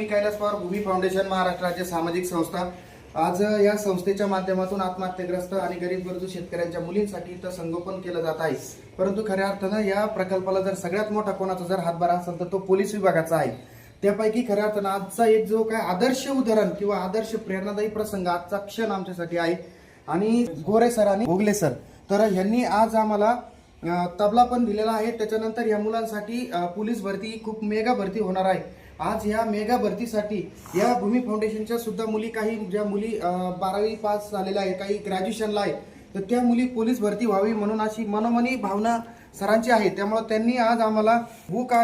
मी कैलास पवार, भूमी foundation Maharashtra राज्य सामाजिक संस्था। आज या संस्थेच्या माध्यमातून आत्महत्याग्रस्त आणि गरीब गरजू शेतकऱ्यांच्या मुलींसाठी तर संगोपन केलं जात आहे। परंतु खऱ्या अर्थानं या प्रकल्पाला जर सगळ्यात मोठा कोणाचा जर हातभार असेल तर तो पोलीस विभागाचा आहे। त्यापैकी खऱ्या अर्थानं आजचा एक जो काय आदर्श उदाहरण किंवा आदर्श प्रेरणादायी प्रसंग आजचा क्षण आमच्यासाठी आहे। आणि गोरे सर आणि भोगले सर तर यांनी आज आम्हाला तबला पण दिलेला आहे। त्याच्यानंतर या मुलांसाठी पोलीस भरती खूप मेगा भरती होणार आहे। आज या मेगा भरतीसाठी या भूमी फाउंडेशनच्या सुद्धा मुली, काही ज्या मुली 12वी पास झालेल्या आहे, काही ग्रॅज्युएशनला आहे, तर त्या मुली पोलीस भरती व्हावी म्हणून अशी मनोमनी भावना सरांची आहे। त्यामुळे त्यांनी आज आम्हाला बुक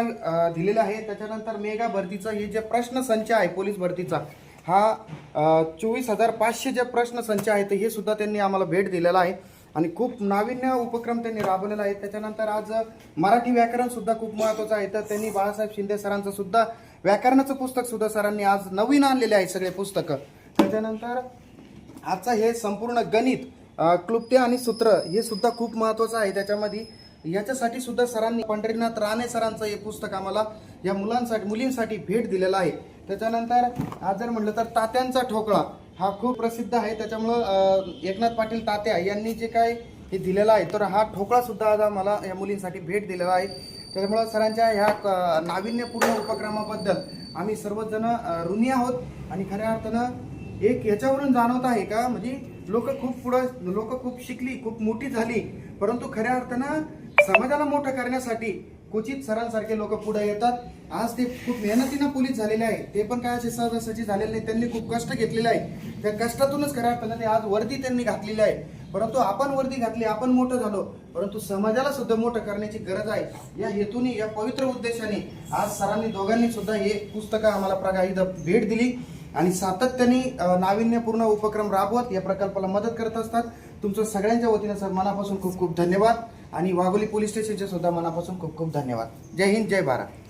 दिलेला आहे। त्याच्यानंतर मेगा भरतीचा हे जे प्रश्न संच आहे पोलीस भरतीचा, हा 24,500 जे प्रश्न संच आहे हे सुद्धा त्यांनी आम्हाला भेट दिलेला आहे आणि खूप नाविन्य उपक्रम त्यांनी राबवलेला आहे। त्याच्यानंतर आज मराठी व्याकरण सुद्धा खूप महत्त्वाचं आहे, तर त्यांनी बाळासाहेब शिंदे सरांचं सुद्धा व्याकरणाचं पुस्तक सुद्धा सरांनी आज नवीन आणलेले आहे सगळे पुस्तकं। त्याच्यानंतर आजचा हे संपूर्ण गणित, क्लुप्त्य आणि सूत्र हे सुद्धा खूप महत्त्वाचं आहे त्याच्यामध्ये। याच्यासाठी सुद्धा सरांनी पंढरीनाथ राणे सरांचं हे पुस्तक आम्हाला या मुलींसाठी भेट दिलेलं आहे। त्याच्यानंतर आज जर म्हटलं तर तात्यांचा ठोकळा हा खूप प्रसिद्ध आहे। त्याच्यामुळं एकनाथ पाटील तात्या यांनी जे काय हे दिलेलं आहे, तर हा ठोकळा सुद्धा आज आम्हाला या मुलींसाठी भेट दिलेला आहे। त्याच्यामुळं सरांच्या ह्या नाविन्यपूर्ण उपक्रमाबद्दल आम्ही सर्वजण ऋणी आहोत। आणि खऱ्या अर्थानं एक याच्यावरून जाणवत आहे का, म्हणजे लोक खूप शिकली, खूप मोठी झाली, परंतु खऱ्या अर्थानं समाजाला मोठं करण्यासाठी क्वचित सरांसारखे लोक पुढे येतात। आज ते खूप मेहनतीनं पोलीस झालेले आहे, ते पण काय असे सहजासहजी झालेले नाही, त्यांनी खूप कष्ट घेतलेले आहे। त्या कष्टातूनच खऱ्या अर्थानं ते आज वर्दी त्यांनी घातलेली आहे। परंतु आपण वर्दी घातली, आपण मोठं झालो, परंतु समाजाला सुद्धा मोठं करण्याची गरज आहे। या हेतूने, या पवित्र उद्देशाने आज सरांनी दोघांनी सुद्धा हे पुस्तकं आम्हाला इथं भेट दिली आणि सातत्याने नाविन्यपूर्ण उपक्रम राबवत या प्रकल्पाला मदत करत असतात। तुमचं सगळ्यांच्या वतीने सर मनापासून खूप खूप धन्यवाद आणि वाघोली पोलीस स्टेशनचे सुद्धा मनापासून खूप खूप धन्यवाद। जय हिंद, जय भारत।